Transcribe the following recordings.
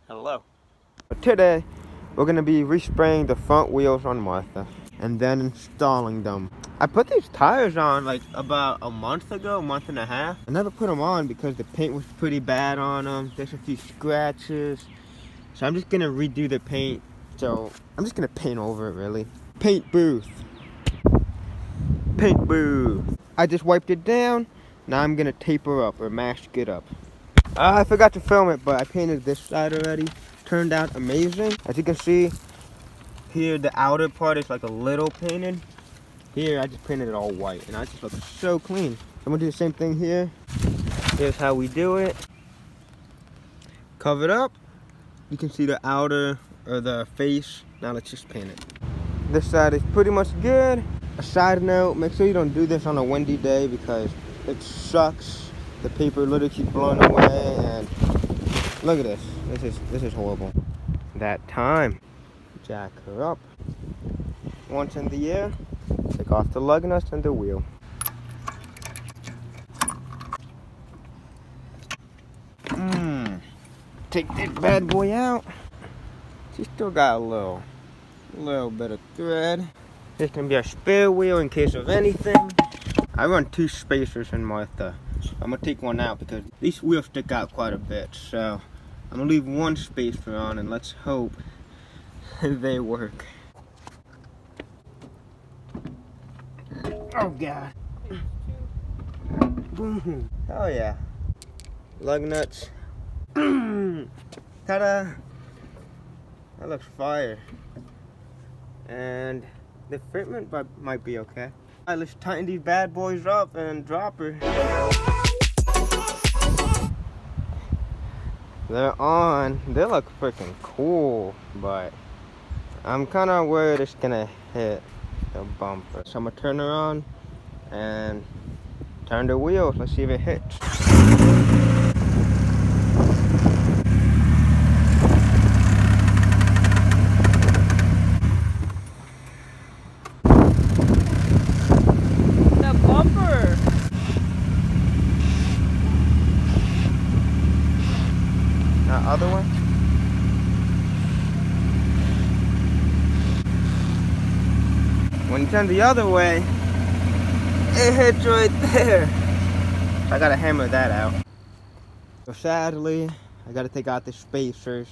Hello. Today, we're going to be respraying the front wheels on Martha and then installing them. I put these tires on like about a month ago, a month and a half. I never put them on because the paint was pretty bad on them. There's a few scratches. So I'm just going to redo the paint. So I'm just going to paint over it really. Paint booth. Paint booth. I just wiped it down. Now I'm going to taper up or mask it up. I forgot to film it, but I painted this side already. Turned out amazing. As you can see, here the outer part is like a little painted. Here I just painted it all white, and I just look so clean. I'm gonna do the same thing here. Here's how we do it. Cover it up. You can see the outer or the face. Now let's just paint it. This side is pretty much good. A side note: make sure you don't do this on a windy day because it sucks. The paper literally keeps blowing away, and look at this. This is horrible. That time. Jack her up. Once in the air, take off the lug nuts and the wheel. Take that bad boy out. She still got a little bit of thread. This can be a spare wheel in case of anything. I run 2 spacers in Martha. I'm gonna take one out because these wheels stick out quite a bit. So I'm gonna leave 1 spacer on and let's hope they work. Oh God. Boom. Oh yeah. Lug nuts. Ta-da. That looks fire. And the fitment might be okay. Alright, let's tighten these bad boys up and drop her. They're on. They look freaking cool, but I'm kind of worried it's gonna hit the bumper. So I'm gonna turn her on and turn the wheels. Let's see if it hits. The bumper. That other one. When you turn the other way, it hits right there. I gotta hammer that out. So sadly, I gotta take out the spacers.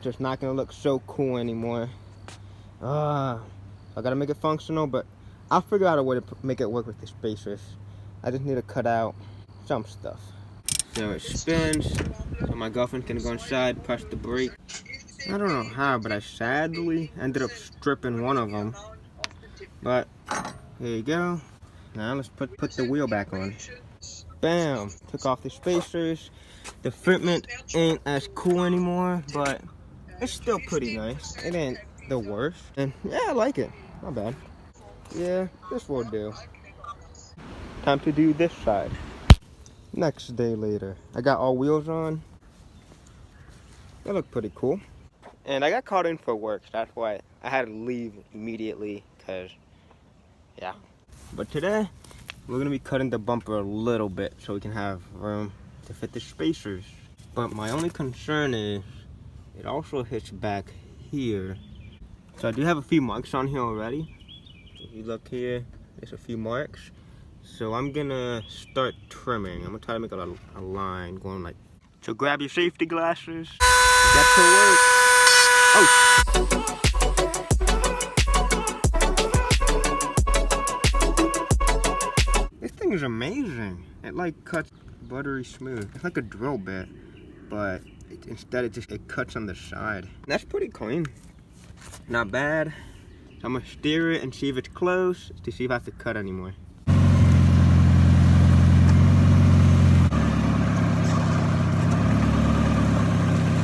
Just not gonna look so cool anymore. I gotta make it functional, but I'll figure out a way to make it work with the spacers. I just need to cut out some stuff. So it spins, so my girlfriend can go inside, press the brake. I don't know how, but I sadly ended up stripping one of them. But here you go. Now let's put the wheel back on. Bam! Took off the spacers. The fitment ain't as cool anymore, but it's still pretty nice. It ain't the worst. And yeah, I like it. Not bad. Yeah, this will do. Time to do this side. Next day later. I got all wheels on. They look pretty cool. And I got called in for work, so that's why I had to leave immediately, because, yeah. But today, we're going to be cutting the bumper a little bit so we can have room to fit the spacers. But my only concern is, it also hits back here. So I do have a few marks on here already. If you look here, there's a few marks. So I'm going to start trimming. I'm going to try to make a line going like, so grab your safety glasses. Get to work. Oh! This thing is amazing. It like cuts buttery smooth. It's like a drill bit, but instead it cuts on the side. That's pretty clean. Not bad. I'm gonna steer it and see if it's close to see if I have to cut anymore.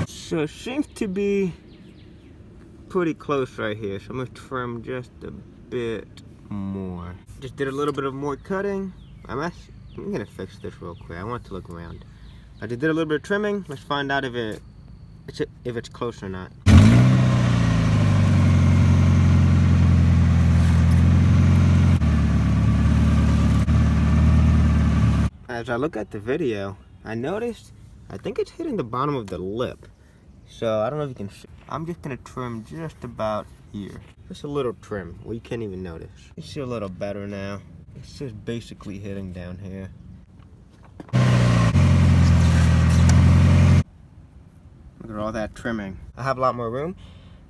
So it seems to be pretty close right here. So I'm gonna trim just a bit more. Just did a little bit of more cutting. I'm gonna fix this real quick. I want it to look round. I just did a little bit of trimming. Let's find out if it's close or not. As I look at the video, I noticed I think it's hitting the bottom of the lip. So I don't know if you can see. I'm just gonna trim just about here. Just a little trim where you can't even notice. You see a little better now. It's just basically hitting down here. Look at all that trimming. I have a lot more room.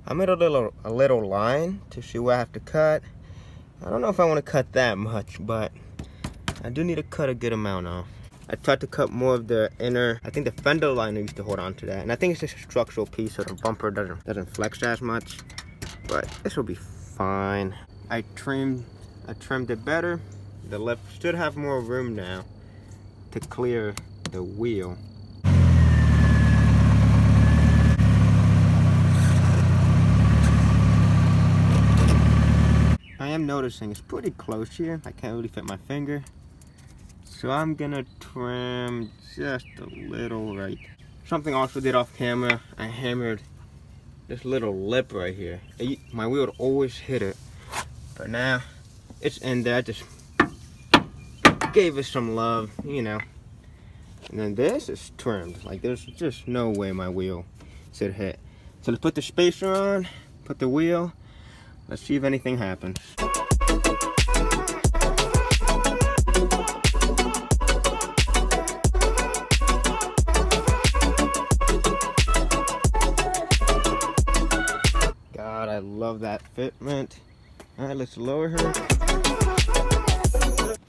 I made a little line to see where I have to cut. I don't know if I want to cut that much, but I do need to cut a good amount off. I tried to cut more of the inner, I think the fender liner used to hold on to that. And I think it's just a structural piece so the bumper doesn't flex as much. But this will be fine. I trimmed it better. The left should have more room now to clear the wheel. I am noticing it's pretty close here. I can't really fit my finger. So I'm gonna trim just a little right. Something I also did off camera, I hammered this little lip right here. My wheel would always hit it, but now it's in there. I just gave it some love, you know. And then this is trimmed. Like there's just no way my wheel should hit. So let's put the spacer on, put the wheel. Let's see if anything happens. God, I love that fitment. All right, let's lower her.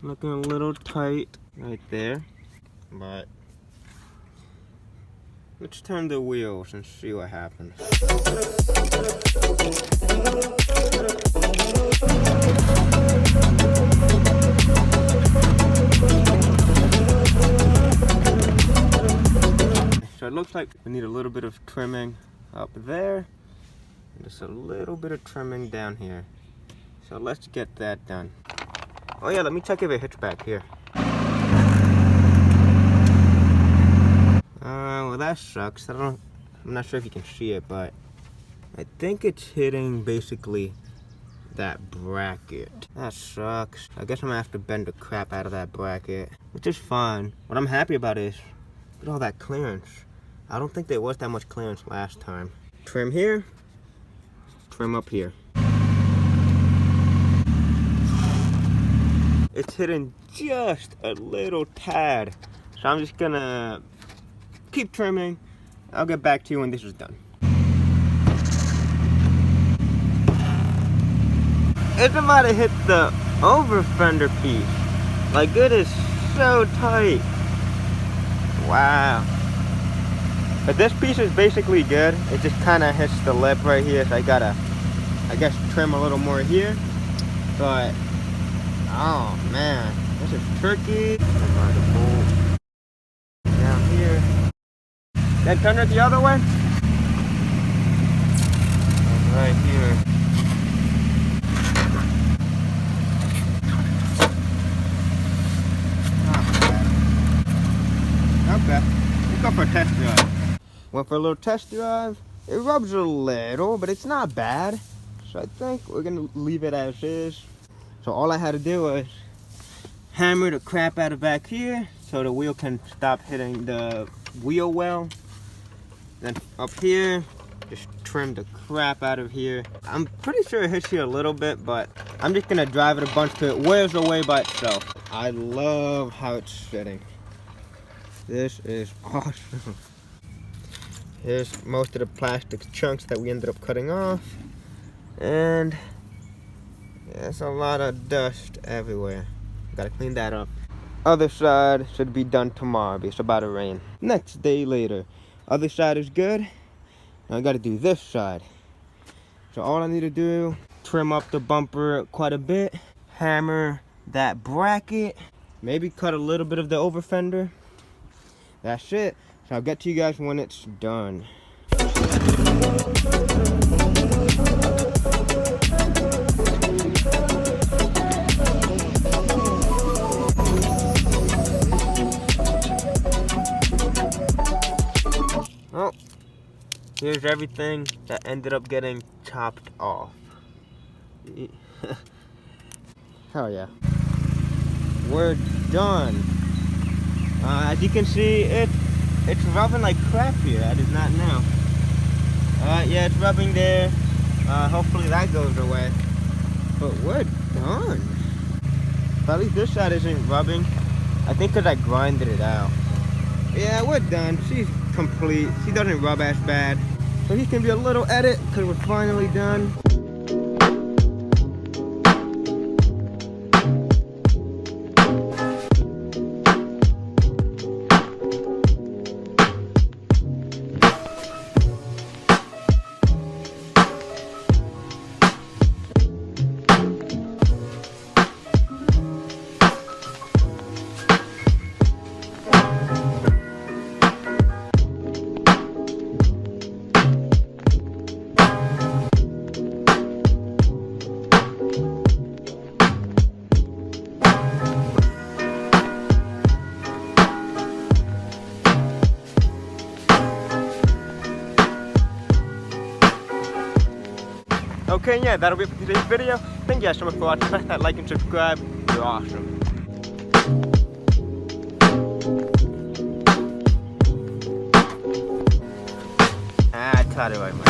Looking a little tight right there, but let's turn the wheels and see what happens. So it looks like we need a little bit of trimming up there, and just a little bit of trimming down here. So let's get that done. Oh yeah, let me check if it hits back here. Well that sucks. I'm not sure if you can see it, but I think it's hitting basically that bracket. That sucks. I guess I'm gonna have to bend the crap out of that bracket, which is fine. What I'm happy about is, look at all that clearance. I don't think there was that much clearance last time. Trim here, trim up here. It's hitting just a little tad. So I'm just gonna keep trimming. I'll get back to you when this is done. It's about to hit the over fender piece. Like it is so tight. Wow. But this piece is basically good. It just kind of hits the lip right here. So I gotta, I guess, trim a little more here. But, oh man, this is tricky. Down here. Then turn it the other way. And right here. Not bad. Let's go for a test drive. Went for a little test drive. It rubs a little, but it's not bad. So I think we're gonna leave it as is. So all I had to do was hammer the crap out of back here so the wheel can stop hitting the wheel well. Then up here, just trim the crap out of here. I'm pretty sure it hits here a little bit, but I'm just gonna drive it a bunch till it wears away by itself. I love how it's sitting. This is awesome. Here's most of the plastic chunks that we ended up cutting off. And there's a lot of dust everywhere. Gotta clean that up. Other side should be done tomorrow because it's about to rain. Next day later. Other side is good. Now I gotta do this side. So all I need to do, trim up the bumper quite a bit, hammer that bracket, maybe cut a little bit of the over fender. That's it. So I'll get to you guys when it's done. Oh, here's everything that ended up getting chopped off. Hell yeah. We're done. As you can see, it's rubbing like crap here. I did not know. yeah, it's rubbing there. Hopefully that goes away. But we're done. But at least this side isn't rubbing. I think because I grinded it out. Yeah, we're done. She's complete. She doesn't rub as bad. So here's gonna be a little edit because we're finally done. Okay, yeah, that'll be it for today's video. Thank you guys so much for watching. Smash that like and subscribe. You're awesome. I tried it right, man.